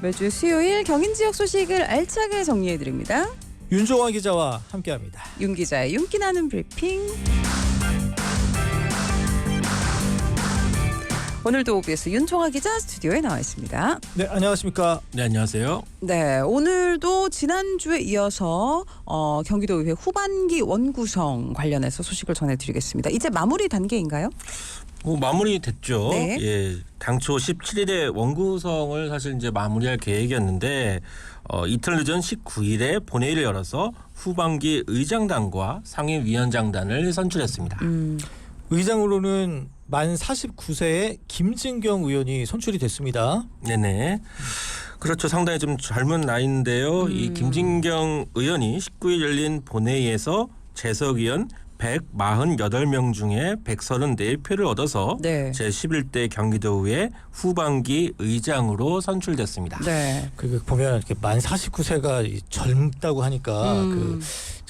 매주 수요일 경인 지역 소식을 알차게 정리해드립니다. 윤종화 기자와 함께합니다. 윤 기자의 윤기 나는 브리핑. 오늘도 OBS 윤종화 기자 스튜디오에 나와 있습니다. 네, 안녕하십니까? 네, 안녕하세요. 네, 오늘도 지난주에 이어서 경기도의회 후반기 원구성 관련해서 소식을 전해드리겠습니다. 이제 마무리 단계인가요? 마무리됐죠. 네. 예, 당초 17일에 원구성을 사실 이제 마무리할 계획이었는데 이틀 늦은 19일에 본회의를 열어서 후반기 의장단과 상임위원장단을 선출했습니다. 의장으로는 만 49세의 김진경 의원이 선출이 됐습니다. 네네. 그렇죠. 상당히 좀 젊은 나이인데요. 이 김진경 의원이 19일 열린 본회의에서 재석위원 148명 중에 134표를 얻어서 네. 제11대 경기도의회 후반기 의장으로 선출됐습니다. 네. 그 보면 이렇게 만 49세가 젊다고 하니까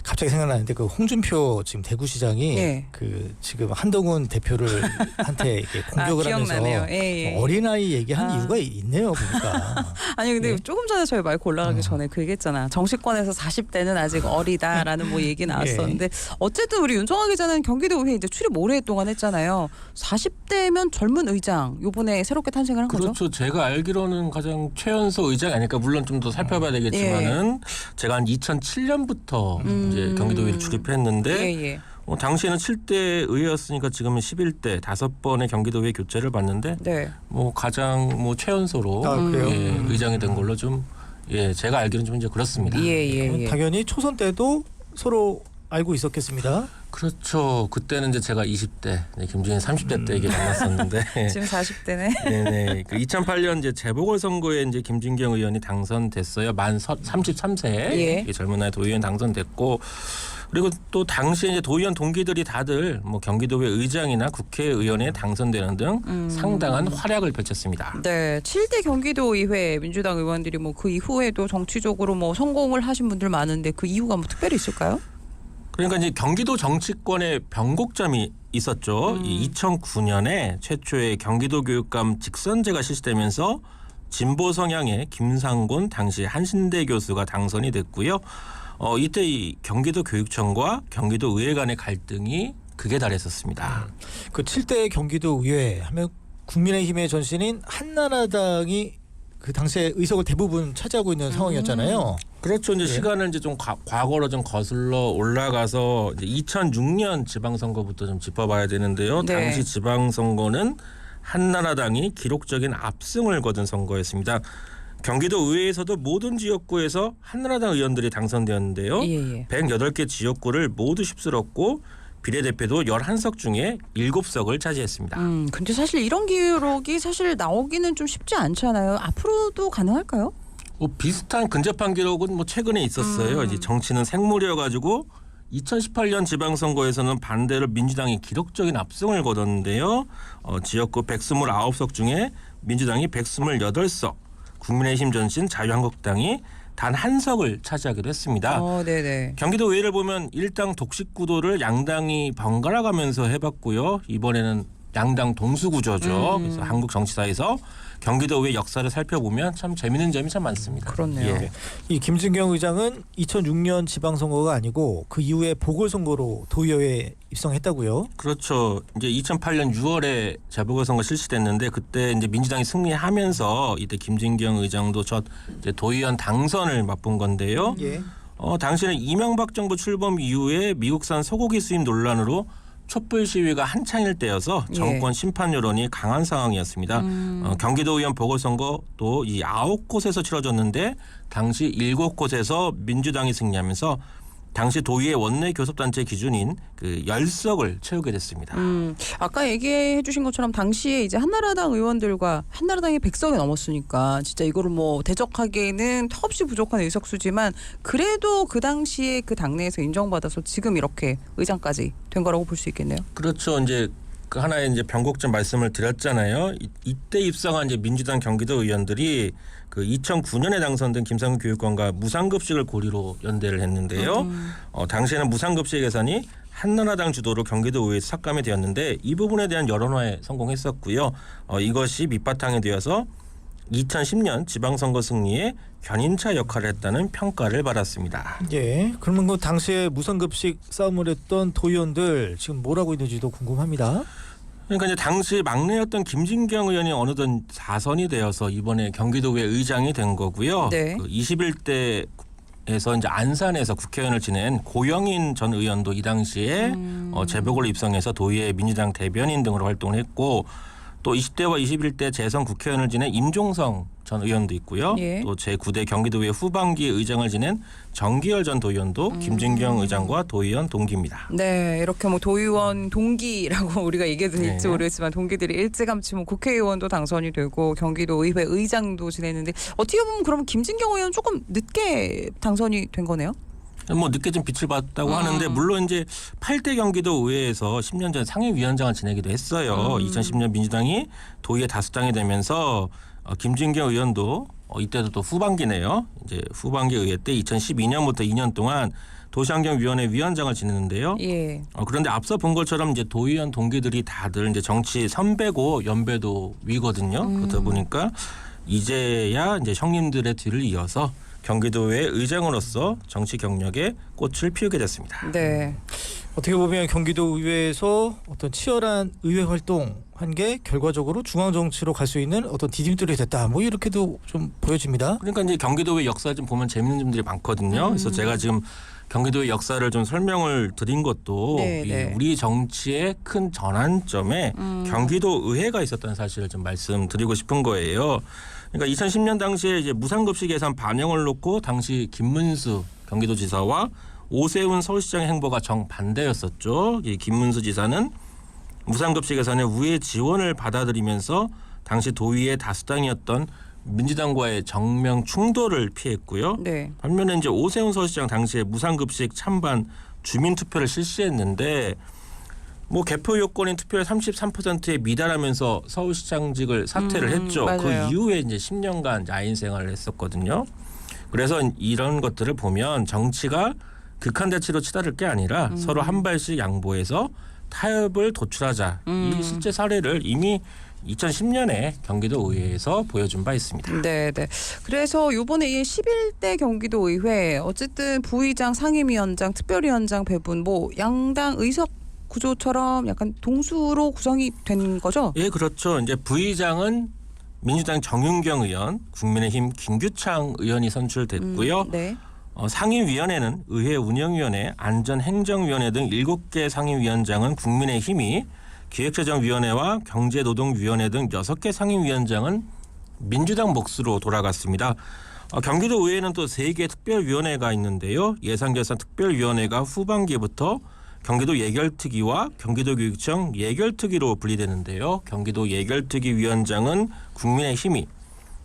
갑자기 생각나는데 그 홍준표 지금 대구시장이 예. 그 지금 한동훈 대표를 한테 이렇게 공격을 기억나네요. 하면서 예. 어린아이 얘기한 이유가 있네요, 보니까. 아니 근데 네. 조금 전에 저희 마이크 올라가기 전에 그 얘기했잖아. 정치권에서 40대는 아직 어리다라는 뭐 얘기 나왔었는데 어쨌든 우리 윤종화 기자는 경기도의회 이제 출입 오랫동안 했잖아요. 40대면 젊은 의장 요번에 새롭게 탄생을 한 거죠? 그렇죠. 제가 알기로는 가장 최연소 의장이 아닐까. 물론 좀 더 살펴봐야 되겠지만은 제가 한 2007년부터 이제 경기도의회를 출입했는데 예. 당시에는 7대 의회였으니까 지금은 11대 5번의 경기도의회 교체를 받는데 네. 가장 최연소로 그래요? 의장이 된 걸로 좀 제가 알기로는 좀 이제 그렇습니다. 예. 당연히 초선 때도 서로 알고 있었겠습니다. 그렇죠. 그때는 이제 제가 20대, 김준희 30대 때 이게 만났었는데 지금 40대네. 네네. 그 2008년 이제 재보궐 선거에 이제 김진경 의원이 당선됐어요. 만 33세 예. 젊은 나이 도의원 당선됐고, 그리고 또 당시에 이제 도의원 동기들이 다들 경기도의회 의장이나 국회의원에 당선되는 등 상당한 활약을 펼쳤습니다. 네, 7대 경기도의회 민주당 의원들이 그 이후에도 정치적으로 성공을 하신 분들 많은데 그 이유가 특별히 있을까요? 그러니까 이제 경기도 정치권의 변곡점이 있었죠. 2009년에 최초의 경기도 교육감 직선제가 실시되면서 진보 성향의 김상곤 당시 한신대 교수가 당선이 됐고요. 이때 이 경기도 교육청과 경기도 의회 간의 갈등이 극에 달했었습니다. 그 7대 경기도 의회 하면 국민의힘의 전신인 한나라당이 그 당시에 의석을 대부분 차지하고 있는 상황이었잖아요. 그렇죠. 이제 시간을 이제 좀 과거로 좀 거슬러 올라가서 이제 2006년 지방선거부터 좀 짚어봐야 되는데요. 네. 당시 지방선거는 한나라당이 기록적인 압승을 거둔 선거였습니다. 경기도 의회에서도 모든 지역구에서 한나라당 의원들이 당선되었는데요. 108개 지역구를 모두 휩쓸었고 비례대표도 11석 중에 7석을 차지했습니다. 근데 사실 이런 기록이 사실 나오기는 좀 쉽지 않잖아요. 앞으로도 가능할까요? 비슷한 근접한 기록은 최근에 있었어요. 이제 정치는 생물이어가지고 2018년 지방선거에서는 반대로 민주당이 기록적인 압승을 거뒀는데요. 지역구 129석 중에 민주당이 128석, 국민의힘 전신 자유한국당이 단 한 석을 차지하기도 했습니다. 네네. 경기도 의회를 보면 일당 독식 구도를 양당이 번갈아 가면서 해봤고요. 이번에는 양당 동수 구조죠. 그래서 한국 정치사에서 경기도 의회 역사를 살펴보면 참 재미있는 점이 참 많습니다. 그렇네요. 예. 이 김진경 의장은 2006년 지방선거가 아니고 그 이후에 보궐선거로 도의회에 입성했다고요? 그렇죠. 이제 2008년 6월에 재보궐선거 실시됐는데 그때 이제 민주당이 승리하면서 이때 김진경 의장도 이제 도의원 당선을 맛본 건데요. 예. 당시에는 이명박 정부 출범 이후에 미국산 소고기 수입 논란으로 촛불 시위가 한창일 때여서 정권 심판 여론이 강한 상황이었습니다. 경기도 의원 보궐선거 또 이 9곳에서 치러졌는데 당시 7곳에서 민주당이 승리하면서 당시 도의회 원내 교섭단체 기준인 그 10석을 채우게 됐습니다. 아까 얘기해 주신 것처럼 당시에 이제 한나라당 의원들과 한나라당이 100석이 넘었으니까 진짜 이거를 대적하기에는 턱없이 부족한 의석수지만 그래도 그 당시에 그 당내에서 인정받아서 지금 이렇게 의장까지 된 거라고 볼 수 있겠네요. 그렇죠. 이제 그 하나의 이제 변곡점 말씀을 드렸잖아요. 이때 입성한 이제 민주당 경기도 의원들이 그 2009년에 당선된 김상곤 교육감과 무상급식을 고리로 연대를 했는데요. 당시에는 무상급식 예산이 한나라당 주도로 경기도 의회에서 삭감이 되었는데 이 부분에 대한 여론화에 성공했었고요. 이것이 밑바탕이 되어서 2010년 지방선거 승리에 견인차 역할을 했다는 평가를 받았습니다. 예. 그러면 그 당시에 무상급식 싸움을 했던 도의원들 지금 뭘 하고 있는지도 궁금합니다. 그러니까 이제 당시 막내였던 김진경 의원이 어느덧 4선이 되어서 이번에 경기도의회 의장이 된 거고요. 네. 그 21대에서 이제 안산에서 국회의원을 지낸 고영인 전 의원도 이 당시에 재보궐로 입성해서 도의회 민주당 대변인 등으로 활동을 했고, 또 20대와 21대 재선 국회의원을 지낸 임종성 전 의원도 있고요. 예. 또 제9대 경기도의회 후반기 의장을 지낸 정기열 전 도의원도 김진경 의장과 도의원 동기입니다. 네, 이렇게 뭐 도의원 동기라고 우리가 얘기해도 될지 네. 모르겠지만 동기들이 일찌감치 뭐 국회의원도 당선이 되고 경기도 의회 의장도 지냈는데 어떻게 보면 그러면 김진경 의원 조금 늦게 당선이 된 거네요? 뭐 늦게 좀 빛을 봤다고 하는데, 물론 이제 8대 경기도 의회에서 10년 전 상임위원장을 지내기도 했어요. 2010년 민주당이 도의회 다수당이 되면서 김진경 의원도 이때도 또 후반기네요. 이제 후반기 의회 때 2012년부터 2년 동안 도시환경위원회 위원장을 지냈는데요. 예. 그런데 앞서 본 것처럼 이제 도의원 동기들이 다들 이제 정치 선배고 연배도 위거든요. 그러다 보니까 이제야 이제 형님들의 뒤를 이어서 경기도의 의장으로서 정치 경력에 꽃을 피우게 됐습니다. 네. 어떻게 보면 경기도 의회에서 어떤 치열한 의회 활동한 게 결과적으로 중앙 정치로 갈 수 있는 어떤 디딤돌이 됐다. 뭐 이렇게도 좀 보여집니다. 그러니까 이제 경기도의 역사 좀 보면 재밌는 점들이 많거든요. 그래서 제가 지금 경기도의 역사를 좀 설명을 드린 것도 네, 이 네. 우리 정치의 큰 전환점에 경기도 의회가 있었다는 사실을 좀 말씀드리고 싶은 거예요. 그러니까 2010년 당시에 이제 무상급식 예산 반영을 놓고 당시 김문수 경기도지사와 오세훈 서울시장의 행보가 정반대였었죠. 이 김문수 지사는 무상급식 예산의 우회 지원을 받아들이면서 당시 도의회 다수당이었던 민주당과의 정명 충돌을 피했고요. 네. 반면에 이제 오세훈 서울시장 당시에 무상급식 찬반 주민투표를 실시했는데, 뭐 개표 요건인 투표율 33%에 미달하면서 서울시장직을 사퇴를 했죠. 맞아요. 그 이후에 이제 10년간 야인 생활을 했었거든요. 그래서 이런 것들을 보면 정치가 극한대치로 치달을 게 아니라 서로 한 발씩 양보해서 타협을 도출하자. 이 실제 사례를 이미 2010년에 경기도 의회에서 보여준 바 있습니다. 네, 네. 그래서 이번에 이 11대 경기도 의회 어쨌든 부의장, 상임위원장, 특별위원장 배분 뭐 양당 의석 구조처럼 약간 동수로 구성이 된 거죠? 예, 그렇죠. 이제 부의장은 민주당 정윤경 의원, 국민의힘 김규창 의원이 선출됐고요. 네. 상임위원회는 의회 운영위원회, 안전행정위원회 등 7개 상임위원장은 국민의힘이, 기획재정위원회와 경제노동위원회 등 6개 상임위원장은 민주당 몫으로 돌아갔습니다. 경기도 의회는 또 3개 특별위원회가 있는데요. 예산결산 특별위원회가 후반기부터 경기도 예결특위와 경기도교육청 예결특위로 분리되는데요. 경기도 예결특위 위원장은 국민의힘이,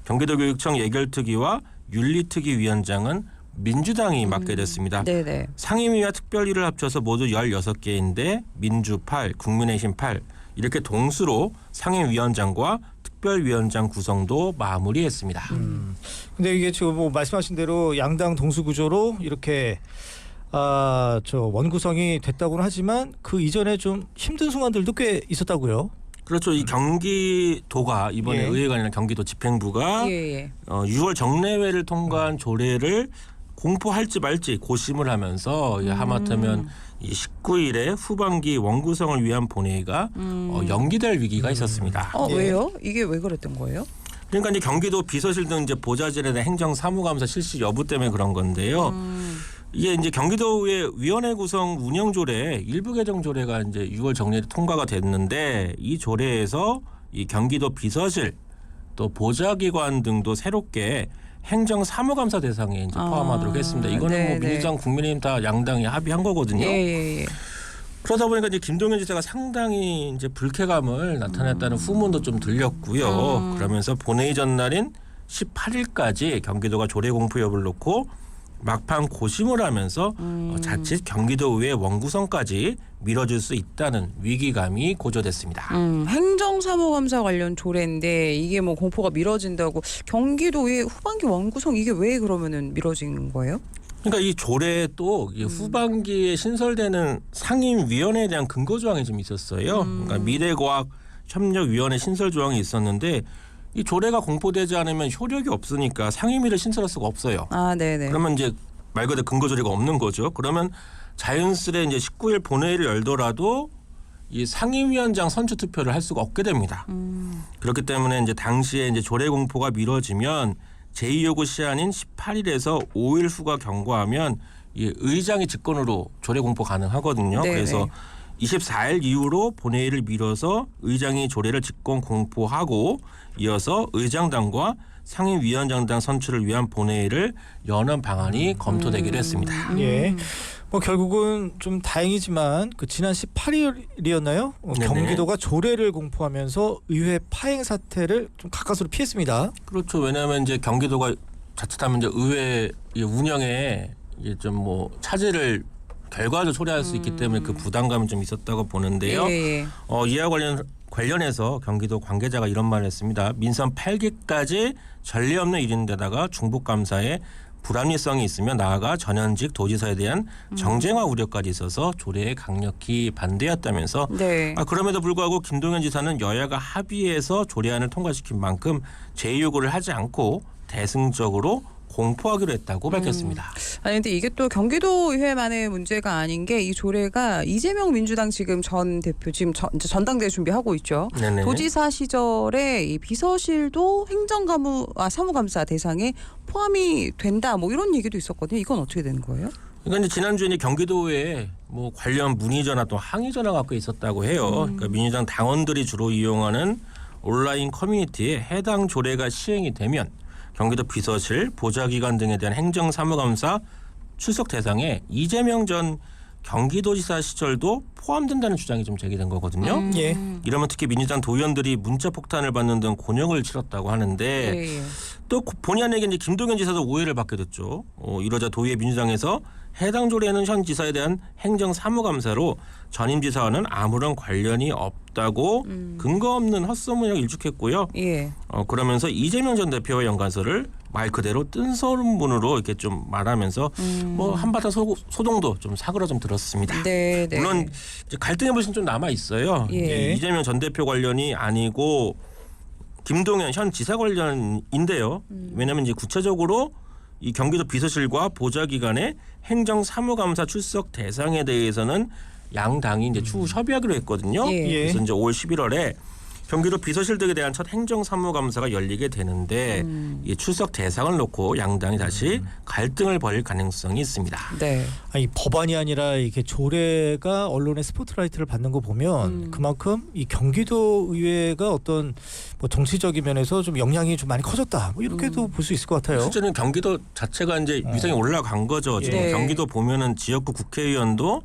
경기도교육청 예결특위와 윤리특위 위원장은 민주당이 맡게 됐습니다. 네네. 상임위와 특별위를 합쳐서 모두 16개인데 민주 8, 국민의힘 8 이렇게 동수로 상임위원장과 특별위원장 구성도 마무리했습니다. 근데 이게 지금 뭐 말씀하신 대로 양당 동수 구조로 이렇게 저 원구성이 됐다고는 하지만 그 이전에 좀 힘든 순간들도 꽤 있었다고요. 그렇죠. 이 경기도가 이번에 예. 의회가 아니라 경기도 집행부가 예. 6월 정례회를 통과한 조례를 공포할지 말지 고심을 하면서 하마터면 이 19일에 후반기 원구성을 위한 본회의가 연기될 위기가 있었습니다. 예. 왜요? 이게 왜 그랬던 거예요? 그러니까 이제 경기도 비서실 등 이제 보좌진에 대한 행정사무감사 실시 여부 때문에 그런 건데요. 이게 이제 경기도의 위원회 구성 운영 조례 일부 개정 조례가 이제 6월 정례에 통과가 됐는데, 이 조례에서 이 경기도 비서실 또 보좌기관 등도 새롭게 행정사무감사 대상에 이제 포함하도록 했습니다. 이거는 네네. 뭐 민주당, 국민의힘 다 양당이 합의한 거거든요. 예. 그러다 보니까 이제 김동연 지사가 상당히 이제 불쾌감을 나타냈다는 후문도 좀 들렸고요. 그러면서 본회의 전날인 18일까지 경기도가 조례 공포 여부를 놓고 막판 고심을 하면서 자칫 경기도 의회 원구성까지 미뤄질 수 있다는 위기감이 고조됐습니다. 행정사무감사 관련 조례인데 이게 뭐 공포가 미뤄진다고 경기도의 후반기 원구성 이게 왜 그러면은 미뤄진 거예요? 그러니까 이 조례에 또 후반기에 신설되는 상임위원회에 대한 근거 조항이 좀 있었어요. 그러니까 미래과학협력위원회 신설 조항이 있었는데 이 조례가 공포되지 않으면 효력이 없으니까 상임위를 신설할 수가 없어요. 아, 네네. 그러면 이제 말 그대로 근거 조례가 없는 거죠. 그러면 자연스레 이제 19일 본회의를 열더라도 이 상임위원장 선출 투표를 할 수가 없게 됩니다. 그렇기 때문에 이제 당시에 이제 조례 공포가 미뤄지면 제2요구 시한인 18일에서 5일 후가 경과하면 이 의장이 직권으로 조례 공포 가능하거든요. 네네. 그래서 24일 이후로 본회의를 미뤄서 의장이 조례를 직권 공포하고 이어서 의장단과 상임위원장단 선출을 위한 본회의를 여는 방안이 검토되기로 했습니다. 예. 뭐 결국은 좀 다행이지만 그 지난 18일이었나요? 네네. 경기도가 조례를 공포하면서 의회 파행 사태를 좀 가까스로 피했습니다. 그렇죠. 왜냐하면 이제 경기도가 자칫하면 이제 의회 운영에 좀 뭐 차질을 결과를 초래할 수 있기 때문에 그 부담감이 좀 있었다고 보는데요. 예. 이와 관련해서 경기도 관계자가 이런 말을 했습니다. 민선 8기까지 전례 없는 일인데다가 중복감사에 불합리성이 있으며 나아가 전현직 도지사에 대한 정쟁화 우려까지 있어서 조례에 강력히 반대했다면서 네. 그럼에도 불구하고 김동연 지사는 여야가 합의해서 조례안을 통과시킨 만큼 제2요구를 하지 않고 대승적으로 공포하기로 했다고 밝혔습니다. 아니 근데 이게 또 경기도 의회만의 문제가 아닌 게 이 조례가 이재명 민주당 지금 전 대표 지금 이제 전당대회 준비하고 있죠. 네네. 도지사 시절에 이 비서실도 사무감사 대상에 포함이 된다 뭐 이런 얘기도 있었거든요. 이건 어떻게 되는 거예요? 그러니까 이제 지난주에 경기도에 뭐 관련 문의 전화 또 항의 전화가 꽤 있었다고 해요. 그러니까 민주당 당원들이 주로 이용하는 온라인 커뮤니티에 해당 조례가 시행이 되면 경기도 비서실, 보좌기관 등에 대한 행정사무감사 출석 대상에 이재명 전 경기도지사 시절도 포함된다는 주장이 좀 제기된 거거든요. 예. 이러면 특히 민주당 도의원들이 문자 폭탄을 받는 등 곤욕을 치렀다고 하는데 예. 또 본의 아니게 이제 김동연 지사도 오해를 받게 됐죠. 이러자 도의회 민주당에서 해당 조례는 현 지사에 대한 행정사무감사로 전임 지사와는 아무런 관련이 없다고 근거 없는 헛소문을 일축했고요. 예. 그러면서 이재명 전 대표의 연관서를 말 그대로 뜬소문으로 이렇게 좀 말하면서 뭐 한바탕 소동도 좀 사그라 좀 들었습니다. 네. 네. 물론 이제 갈등의 불씨는 좀 남아 있어요. 예. 이재명 전 대표 관련이 아니고 김동연 현 지사 관련인데요. 왜냐하면 이제 구체적으로 이 경기도 비서실과 보좌기관의 행정사무감사 출석 대상에 대해서는 양 당이 이제 추후 협의하기로 했거든요. 예. 그래서 이제 올 11월에 경기도 비서실 등에 대한 첫 행정사무감사가 열리게 되는데 이 출석 대상을 놓고 양당이 다시 갈등을 벌일 가능성이 있습니다. 네. 아니 법안이 아니라 이게 조례가 언론의 스포트라이트를 받는 거 보면 그만큼 이 경기도 의회가 어떤 뭐 정치적인 면에서 좀 영향이 좀 많이 커졌다. 뭐 이렇게도 볼 수 있을 것 같아요. 실제는 경기도 자체가 이제 위상이 올라간 거죠. 지금 네. 경기도 보면은 지역구 국회의원도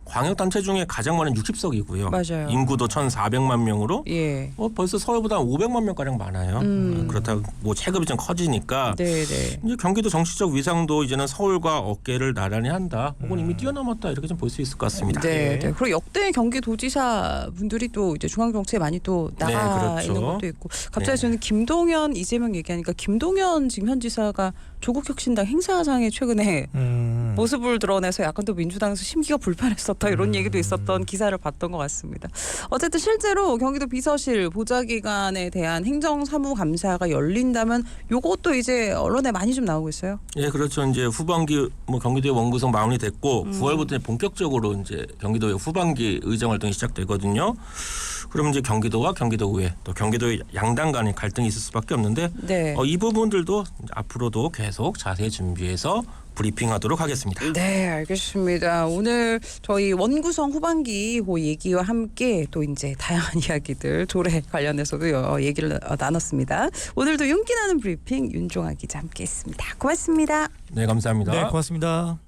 광역단체 중에 가장 많은 60석이고요. 맞아요. 인구도 1,400만 명으로 예. 벌써 서울보다 500만 명가량 많아요. 그렇다고 뭐 체급이 좀 커지니까 네. 이제 경기도 정치적 위상도 이제는 서울과 어깨를 나란히 한다. 혹은 이미 뛰어넘었다. 이렇게 좀 볼 수 있을 것 같습니다. 네. 네. 그리고 역대 경기도지사 분들이 또 이제 중앙 정치에 많이 또 나가 그렇죠. 있는 것도 있고 갑자기 네. 저는 김동연, 이재명 얘기하니까 김동연 지금 현 지사가 조국혁신당 행사장에 최근에 모습을 드러내서 약간 또 민주당에서 심기가 불편했었다 이런 얘기도 있었던 기사를 봤던 것 같습니다. 어쨌든 실제로 경기도 비서실 보좌기관에 대한 행정사무감사가 열린다면 요것도 이제 언론에 많이 좀 나오고 있어요. 예, 그렇죠. 이제 후반기 뭐 경기도의 원구성 마무리 됐고 9월부터 본격적으로 이제 경기도의 후반기 의정 활동이 시작되거든요. 그러면 이제 경기도와 경기도의회 또 경기도의 양당 간의 갈등이 있을 수밖에 없는데 네. 이 부분들도 앞으로도 계속 자세히 준비해서 브리핑하도록 하겠습니다. 네, 알겠습니다. 오늘 저희 원구성 후반기 그 얘기와 함께 또 이제 다양한 이야기들 조례 관련해서도 얘기를 나눴습니다. 오늘도 윤기 나는 브리핑 윤종아 기자 함께했습니다. 고맙습니다. 네, 감사합니다. 네, 고맙습니다.